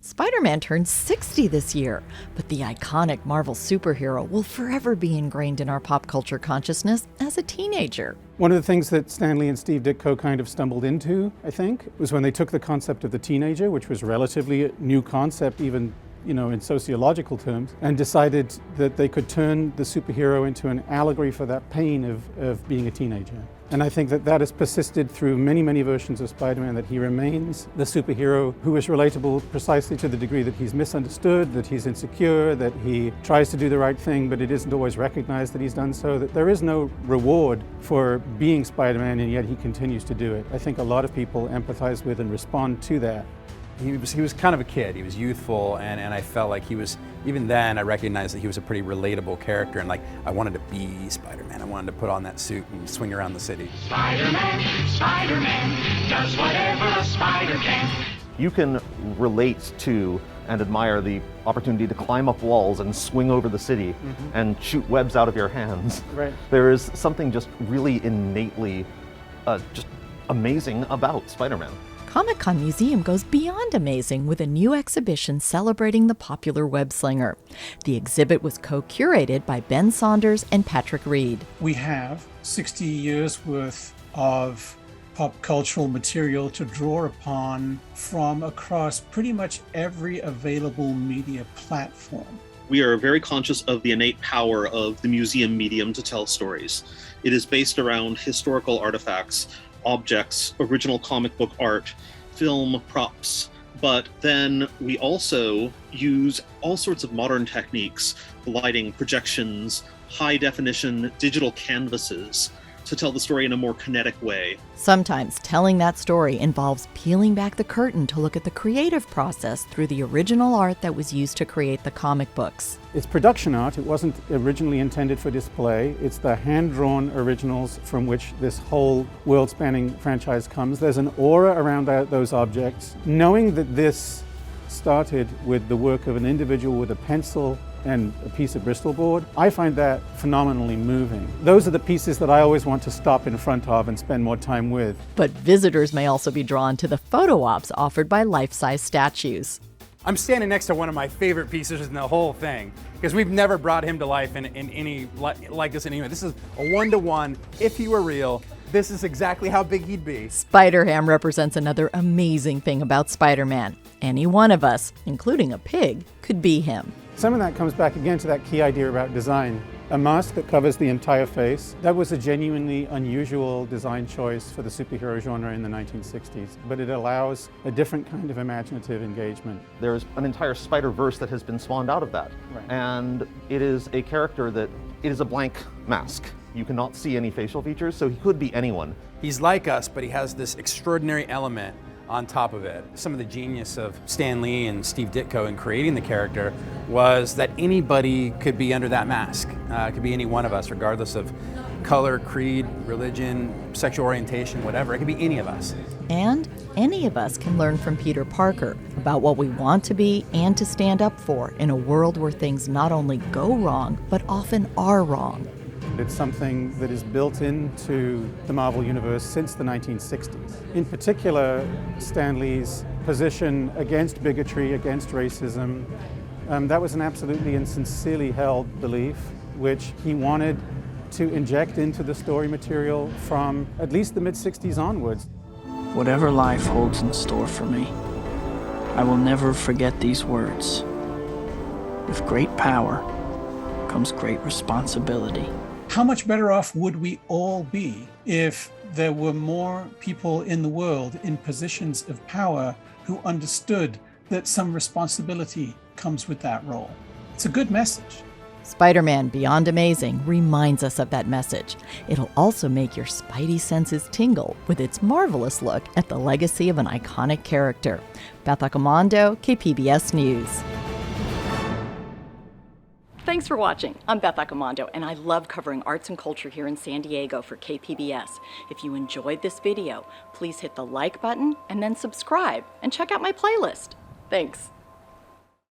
Spider-Man turns 60 this year, but the iconic Marvel superhero will forever be ingrained in our pop culture consciousness as a teenager. One of the things that Stan Lee and Steve Ditko kind of stumbled into, I think, was when they took the concept of the teenager, which was relatively a new concept even in sociological terms, and decided that they could turn the superhero into an allegory for that pain of being a teenager. And I think that has persisted through many, many versions of Spider-Man, that he remains the superhero who is relatable precisely to the degree that he's misunderstood, that he's insecure, that he tries to do the right thing, but it isn't always recognized that he's done so, that there is no reward for being Spider-Man, and yet he continues to do it. I think a lot of people empathize with and respond to that. He was kind of a kid. He was youthful, and I felt like he was, even then I recognized that he was a pretty relatable character, and like I wanted to be Spider-Man. I wanted to put on that suit and swing around the city. Spider-Man does whatever a spider can. You can relate to and admire the opportunity to climb up walls and swing over the city and shoot webs out of your hands. Right. There is something just really innately just amazing about Spider-Man. Comic-Con Museum goes beyond amazing with a new exhibition celebrating the popular web-slinger. The exhibit was co-curated by Ben Saunders and Patrick Reed. We have 60 years worth of pop cultural material to draw upon from across pretty much every available media platform. We are very conscious of the innate power of the museum medium to tell stories. It is based around historical artifacts, objects, original comic book art, film props, but then we also use all sorts of modern techniques, lighting, projections, high definition digital canvases to tell the story in a more kinetic way. Sometimes telling that story involves peeling back the curtain to look at the creative process through the original art that was used to create the comic books. It's production art. It wasn't originally intended for display. It's the hand-drawn originals from which this whole world-spanning franchise comes. There's an aura around those objects. Knowing that this started with the work of an individual with a pencil and a piece of Bristol board, I find that phenomenally moving. Those are the pieces that I always want to stop in front of and spend more time with. But visitors may also be drawn to the photo ops offered by life-size statues. I'm standing next to one of my favorite pieces in the whole thing, because we've never brought him to life in any like this anyway. This is a one-to-one. If he were real, this is exactly how big he'd be. Spiderham represents another amazing thing about Spider-Man. Any one of us, including a pig, could be him. Some of that comes back again to that key idea about design. A mask that covers the entire face, that was a genuinely unusual design choice for the superhero genre in the 1960s, but it allows a different kind of imaginative engagement. There's an entire Spider-Verse that has been spawned out of that. Right. And it is a character that, it is a blank mask. You cannot see any facial features, so he could be anyone. He's like us, but he has this extraordinary element on top of it. Some of the genius of Stan Lee and Steve Ditko in creating the character was that anybody could be under that mask. It could be any one of us, regardless of color, creed, religion, sexual orientation, whatever. It could be any of us. And any of us can learn from Peter Parker about what we want to be and to stand up for in a world where things not only go wrong, but often are wrong. It's something that is built into the Marvel Universe since the 1960s. In particular, Stan Lee's position against bigotry, against racism, that was an absolutely and sincerely held belief, which he wanted to inject into the story material from at least the mid-60s onwards. Whatever life holds in store for me, I will never forget these words. With great power comes great responsibility. How much better off would we all be if there were more people in the world in positions of power who understood that some responsibility comes with that role? It's a good message. Spider-Man Beyond Amazing reminds us of that message. It'll also make your spidey senses tingle with its marvelous look at the legacy of an iconic character. Beth Accomando, KPBS News. Thanks for watching. I'm Beth Accomando, and I love covering arts and culture here in San Diego for KPBS. If you enjoyed this video, please hit the like button and then subscribe and check out my playlist. Thanks.